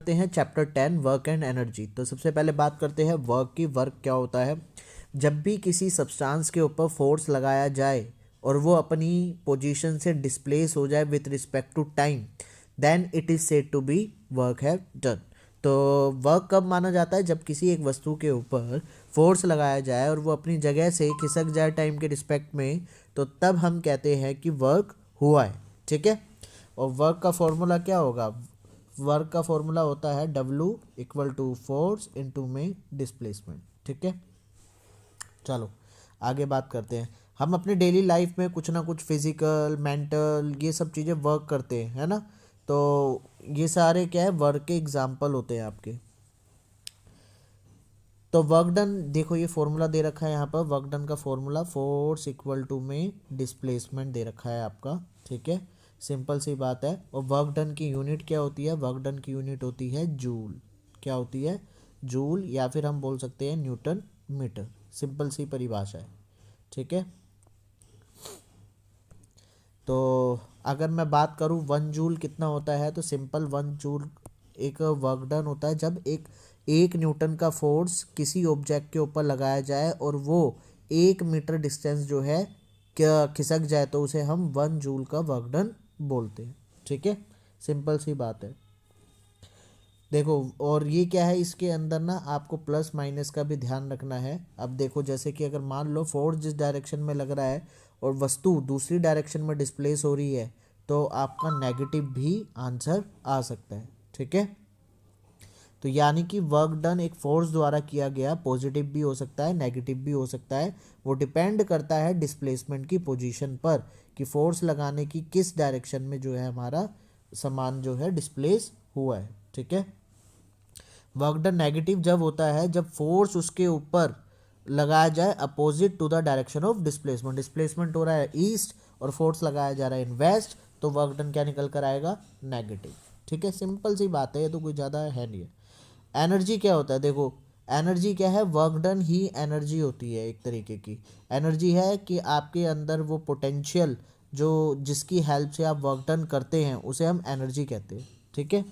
करते हैं chapter 10 work and energy. तो सबसे पहले बात करते हैं वर्क की। वर्क क्या होता है? जब भी किसी सब्सटेंस के ऊपर फोर्स लगाया जाए और वो अपनी पोजीशन से डिस्प्लेस हो जाए with respect to time, then it is said to be work have done. तो वर्क कब माना जाता है? जब किसी एक वस्तु के ऊपर फोर्स लगाया जाए और वो अपनी जगह से खिसक जाए टाइम के रिस्पेक्ट में, तो तब हम कहते हैं कि वर्क हुआ है। ठीक है। और वर्क का फॉर्मूला क्या होगा? वर्क का फॉर्मूला होता है W equal to force into में डिस्प्लेसमेंट। ठीक है। चलो आगे बात करते हैं। हम अपने डेली लाइफ में कुछ ना कुछ फिजिकल, मेंटल, ये सब चीज़ें वर्क करते हैं, है ना। तो ये सारे क्या है? वर्क के एग्जाम्पल होते हैं आपके। तो वर्क डन, देखो ये फॉर्मूला दे रखा है यहाँ पर। वर्क डन का फॉर्मूला फोर्स इक्वल टू में डिस्प्लेसमेंट दे रखा है आपका। ठीक है, सिंपल सी बात है। और वर्क डन की यूनिट क्या होती है? वर्क डन की यूनिट होती है जूल। क्या होती है? जूल, या फिर हम बोल सकते हैं न्यूटन मीटर। सिंपल सी परिभाषा है। ठीक है। तो अगर मैं बात करूँ 1 जूल कितना होता है, तो सिंपल 1 जूल एक वर्क डन होता है जब एक न्यूटन का फोर्स किसी ऑब्जेक्ट के ऊपर लगाया जाए और वो 1 मीटर डिस्टेंस जो है क्या खिसक जाए, तो उसे हम 1 जूल का वर्क डन बोलते हैं। ठीक है, सिंपल सी बात है। देखो, और ये क्या है, इसके अंदर ना आपको प्लस माइनस का भी ध्यान रखना है। अब देखो, जैसे कि अगर मान लो फोर्स जिस डायरेक्शन में लग रहा है और वस्तु दूसरी डायरेक्शन में डिस्प्लेस हो रही है, तो आपका नेगेटिव भी आंसर आ सकता है। ठीक है। तो यानी कि वर्क डन एक फोर्स द्वारा किया गया पॉजिटिव भी हो सकता है, नेगेटिव भी हो सकता है। वो डिपेंड करता है डिस्प्लेसमेंट की पोजीशन पर, कि फोर्स लगाने की किस डायरेक्शन में जो है हमारा सामान जो है डिस्प्लेस हुआ है। ठीक है। वर्क डन नेगेटिव जब होता है जब फोर्स उसके ऊपर लगाया जाए opposite to the direction of displacement. Displacement हो रहा है ईस्ट और फोर्स लगाया जा रहा है इन वेस्ट, तो वर्क डन क्या निकल कर आएगा? नेगेटिव। ठीक है, सिंपल सी बात है, ये तो कोई ज़्यादा है नहीं है। एनर्जी क्या होता है? देखो, एनर्जी क्या है? वर्क डन ही एनर्जी होती है। एक तरीके की एनर्जी है कि आपके अंदर वो पोटेंशियल जो जिसकी हेल्प से आप वर्क डन करते हैं, उसे हम एनर्जी कहते हैं। ठीक है।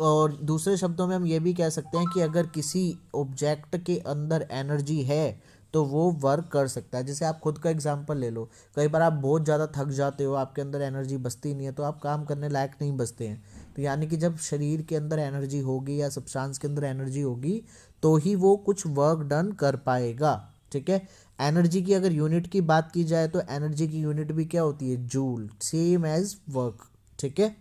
और दूसरे शब्दों में हम ये भी कह सकते हैं कि अगर किसी ऑब्जेक्ट के अंदर एनर्जी है तो वो वर्क कर सकता है। जैसे आप खुद का एग्जांपल ले लो, कई बार आप बहुत ज़्यादा थक जाते हो, आपके अंदर एनर्जी बचती नहीं है, तो आप काम करने लायक नहीं बचते हैं। तो यानी कि जब शरीर के अंदर एनर्जी होगी या सब्सटेंस के अंदर एनर्जी होगी, तो ही वो कुछ वर्क डन कर पाएगा। ठीक है। एनर्जी की अगर यूनिट की बात की जाए, तो एनर्जी की यूनिट भी क्या होती है? Joule, same as work. ठीक है।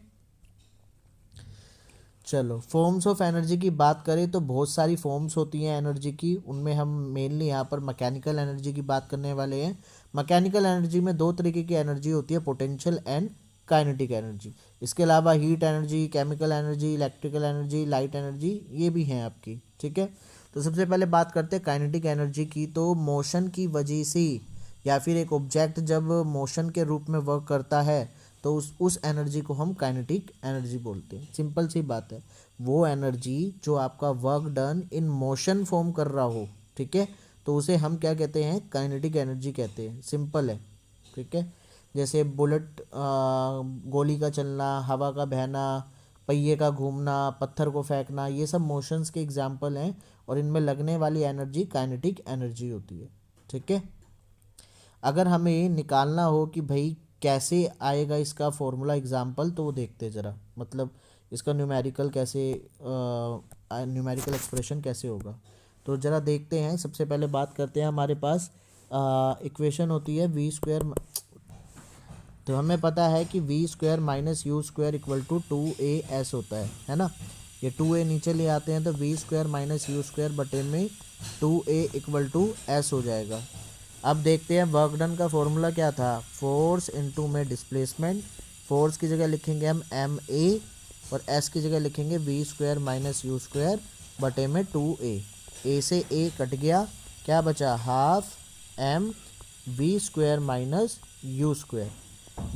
चलो, फॉर्म्स ऑफ एनर्जी की बात करें तो बहुत सारी फॉर्म्स होती हैं एनर्जी की। उनमें हम मेनली यहाँ पर मैकेनिकल एनर्जी की बात करने वाले हैं। मैकेनिकल एनर्जी में दो तरीके की एनर्जी होती है, पोटेंशियल एंड काइनेटिक एनर्जी। इसके अलावा heat energy, chemical energy, electrical energy, light energy, ये भी हैं आपकी। ठीक है। तो सबसे पहले बात करते हैं काइनेटिक एनर्जी की। तो मोशन की वजह से, या फिर एक ऑब्जेक्ट जब मोशन के रूप में वर्क करता है, तो उस एनर्जी को हम काइनेटिक एनर्जी बोलते हैं। सिंपल सी बात है, वो एनर्जी जो आपका work done in motion form कर रहा हो, ठीक है, तो उसे हम क्या कहते हैं? काइनेटिक एनर्जी कहते हैं। सिंपल है। ठीक है। जैसे बुलेट, गोली का चलना, हवा का बहना, पहिए का घूमना, पत्थर को फेंकना, ये सब मोशंस के एग्जाम्पल हैं, और इनमें लगने वाली एनर्जी काइनेटिक एनर्जी होती है। ठीक है। अगर हमें निकालना हो कि भाई कैसे आएगा इसका फॉर्मूला एग्जाम्पल, तो वो देखते ज़रा, मतलब इसका न्यूमेरिकल कैसे, न्यूमेरिकल एक्सप्रेशन कैसे होगा, तो ज़रा देखते हैं। सबसे पहले बात करते हैं, हमारे पास इक्वेशन होती है V²। तो हमें पता है कि V² minus U² equal to 2AS होता है ना। ये 2A नीचे ले आते हैं तो V² माइनस U² बटे में 2A इक्वल टू S हो जाएगा। अब देखते हैं वर्क डन का फॉर्मूला क्या था? फोर्स इनटू में डिस्प्लेसमेंट। फोर्स की जगह लिखेंगे हम MA और S की जगह लिखेंगे V² माइनस U² बटे में 2A। A से A कट गया, क्या बचा? Half M V² minus U²,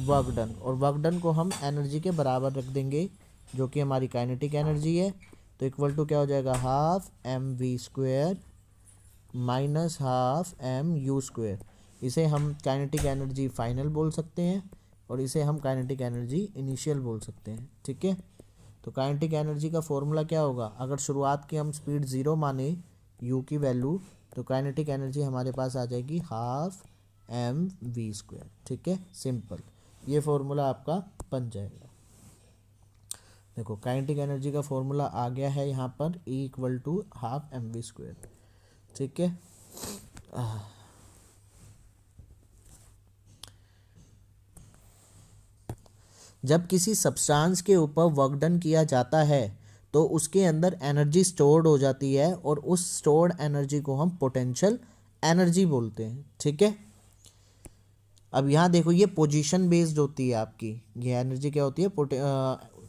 work done. और वर्क डन को हम एनर्जी के बराबर रख देंगे, जो कि हमारी काइनेटिक एनर्जी है। तो इक्वल टू क्या हो जाएगा? Half MV² minus half MU²। इसे हम काइनेटिक एनर्जी फाइनल बोल सकते हैं और इसे हम काइनेटिक एनर्जी इनिशियल बोल सकते हैं। ठीक है। तो काइनेटिक एनर्जी का फॉर्मूला क्या होगा, अगर शुरुआत की हम स्पीड 0 माने u की वैल्यू, तो काइनेटिक एनर्जी हमारे पास आ जाएगी ½ mv²। ठीक है, सिंपल, ये फॉर्मूला आपका बन जाएगा। देखो काइनेटिक एनर्जी का फॉर्मूला आ गया है यहाँ पर, E = ½ mv²। ठीक है, जब किसी सब्सटेंस के ऊपर वर्क डन किया जाता है तो उसके अंदर एनर्जी स्टोर्ड हो जाती है और उस स्टोर्ड एनर्जी को हम पोटेंशियल एनर्जी बोलते हैं। ठीक है, अब यहाँ देखो ये पोजीशन बेस्ड होती है आपकी, ये एनर्जी क्या होती है,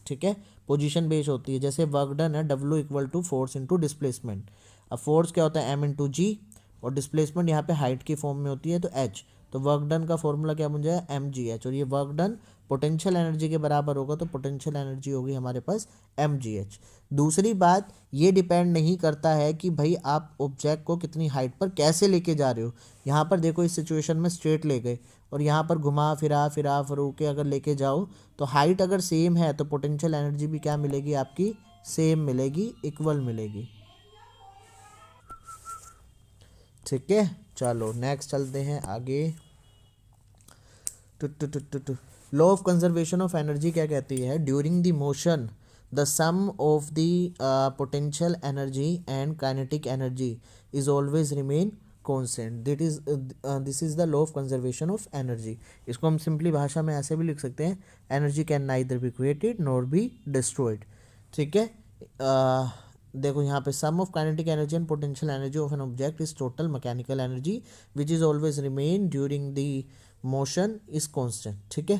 ठीक है, पोजीशन बेस्ड होती है। जैसे वर्क डन है W = फोर्स इंटू डिस्प्लेसमेंट। अब फोर्स क्या होता है M × G, और डिस्प्लेसमेंट यहाँ पे हाइट की फॉर्म में होती है तो H। तो वर्क डन का फॉर्मूला क्या बन जाएगा, mgh, और ये वर्क डन पोटेंशियल एनर्जी के बराबर होगा, तो पोटेंशियल एनर्जी होगी हमारे पास mgh। दूसरी बात, ये डिपेंड नहीं करता है कि भाई आप ऑब्जेक्ट को कितनी हाइट पर कैसे लेके जा रहे हो। यहाँ पर देखो इस सिचुएशन में स्ट्रेट ले गए और यहाँ पर घुमा फिरा फरू के अगर लेके जाओ, तो हाइट अगर सेम है तो पोटेंशियल एनर्जी भी क्या मिलेगी आपकी, सेम मिलेगी, इक्वल मिलेगी। ठीक है, चलो नेक्स्ट चलते हैं आगे। Law of conservation of energy क्या कहती है, during the motion the sum of the potential energy and kinetic energy is always remain constant. This is the law of conservation of energy. इसको हम सिंपली भाषा में ऐसे भी लिख सकते हैं, energy can neither be created nor be destroyed. ठीक है, देखो यहाँ पे sum of kinetic energy and potential energy of an object is total mechanical energy which is always remain during the motion is constant. ठीक है,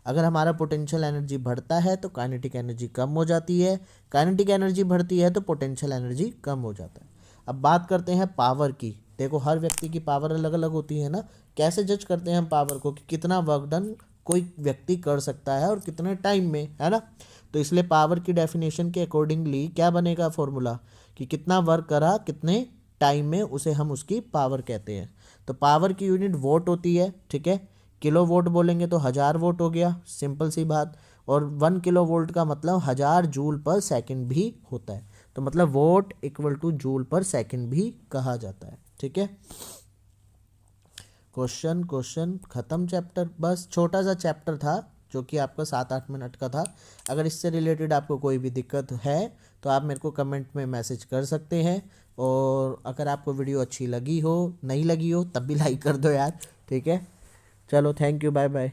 अगर हमारा potential energy बढ़ता है तो काइनेटिक एनर्जी कम हो जाती है, काइनेटिक एनर्जी बढ़ती है तो पोटेंशियल एनर्जी कम हो जाता है। अब बात करते हैं पावर की। देखो हर व्यक्ति की पावर अलग अलग होती है ना, कैसे जज करते हैं हम पावर को कि कितना वर्क डन कोई व्यक्ति कर सकता है और कितने टाइम में, है ना। तो इसलिए पावर की डेफिनेशन के अकॉर्डिंगली क्या बनेगा फॉर्मूला, कि कितना वर्क करा कितने टाइम में, उसे हम उसकी पावर कहते हैं। तो पावर की यूनिट वोट होती है। ठीक है, किलो वोट बोलेंगे तो 1000 वोट हो गया, सिंपल सी बात। और 1 किलो वोल्ट का मतलब 1000 जूल पर सेकंड भी होता है, तो मतलब वोट = जूल पर सेकंड भी कहा जाता है। ठीक है, क्वेश्चन खत्म चैप्टर। बस छोटा सा चैप्टर था जो कि आपका 7-8 मिनट का था। अगर इससे रिलेटेड आपको कोई भी दिक्कत है तो आप मेरे को कमेंट में मैसेज कर सकते हैं, और अगर आपको वीडियो अच्छी लगी हो, नहीं लगी हो, तब भी लाइक कर दो यार। ठीक है, चलो थैंक यू, बाय बाय।